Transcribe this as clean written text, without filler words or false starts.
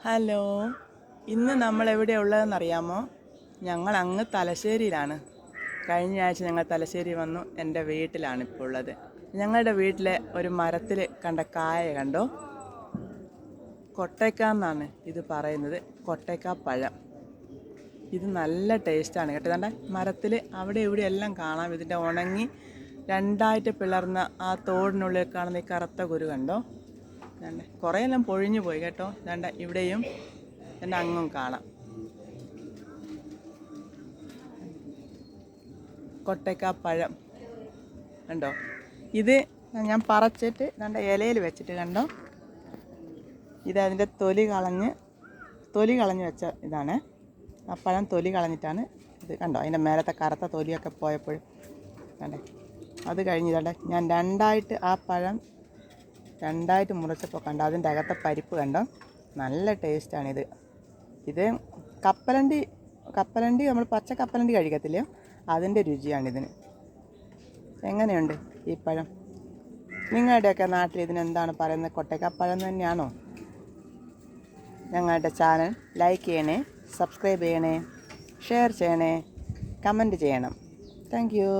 Hello, ഇന്ന് നമ്മൾ എവിടെയാണ് ഉള്ളതെന്നറിയാമോ? ഞങ്ങൾ അങ്ങ് തലശ്ശേരിയിലാണ്. കഴിഞ്ഞ ആഴ്ച ഞങ്ങൾ തലശ്ശേരി വന്നു. എൻ്റെ വീട്ടിലാണ് ഇപ്പോൾ ഉള്ളത്. ഞങ്ങളുടെ വീട്ടിലെ ഒരു മരത്തിൽ കണ്ട കായ കണ്ടോ? കൊട്ടയ്ക്ക എന്നാണ് ഇത് പറയുന്നത്. കൊട്ടയ്ക്ക പഴം. ഇത് നല്ല ടേസ്റ്റാണ് കേട്ടോ. കണ്ട മരത്തിൽ അവിടെ ഇവിടെ എല്ലാം കാണാം. ഇതിൻ്റെ ഉണങ്ങി രണ്ടായിട്ട് പിളർന്ന ആ തോടിനുള്ളിൽ കാണുന്ന ഈ കറുത്ത കുരു കണ്ടോ? വേണ്ട കുറേ എല്ലാം പൊഴിഞ്ഞു പോയി കേട്ടോ. വേണ്ട ഇവിടെയും എൻ്റെ അങ്ങും കാണാം. കൊട്ടയ്ക്ക പഴം കണ്ടോ? ഇത് ഞാൻ പറിച്ചിട്ട് വേണ്ട ഇലയിൽ വെച്ചിട്ട് കണ്ടോ. ഇതതിൻ്റെ തൊലി കളഞ്ഞ് വെച്ച ഇതാണ്. ആ പഴം തൊലി കളഞ്ഞിട്ടാണ് ഇത് കണ്ടോ. അതിൻ്റെ മേലത്തെ കറുത്ത തൊലിയൊക്കെ പോയപ്പോഴും വേണ്ടേ അത് കഴിഞ്ഞിട്ടേ ഞാൻ ആ പഴം രണ്ടായിട്ട് മുറിച്ചപ്പോൾ കണ്ടോ. അതിൻ്റെ അകത്തെ പരിപ്പ് കണ്ടോ. നല്ല ടേസ്റ്റാണിത്. ഇത് കപ്പലണ്ടി നമ്മൾ പച്ച കപ്പലണ്ടി കഴിക്കത്തില്ലയോ, അതിൻ്റെ രുചിയാണിതിന്. എങ്ങനെയുണ്ട് ഈ പഴം? നിങ്ങളുടെയൊക്കെ നാട്ടിൽ ഇതിനെന്താണ് പറയുന്നത്? കൊട്ടയ്ക്കപ്പഴം തന്നെയാണോ? ഞങ്ങളുടെ ചാനൽ ലൈക്ക് ചെയ്യണേ, സബ്സ്ക്രൈബ് ചെയ്യണേ, ഷെയർ ചെയ്യണേ, കമൻറ്റ് ചെയ്യണം. Thank you.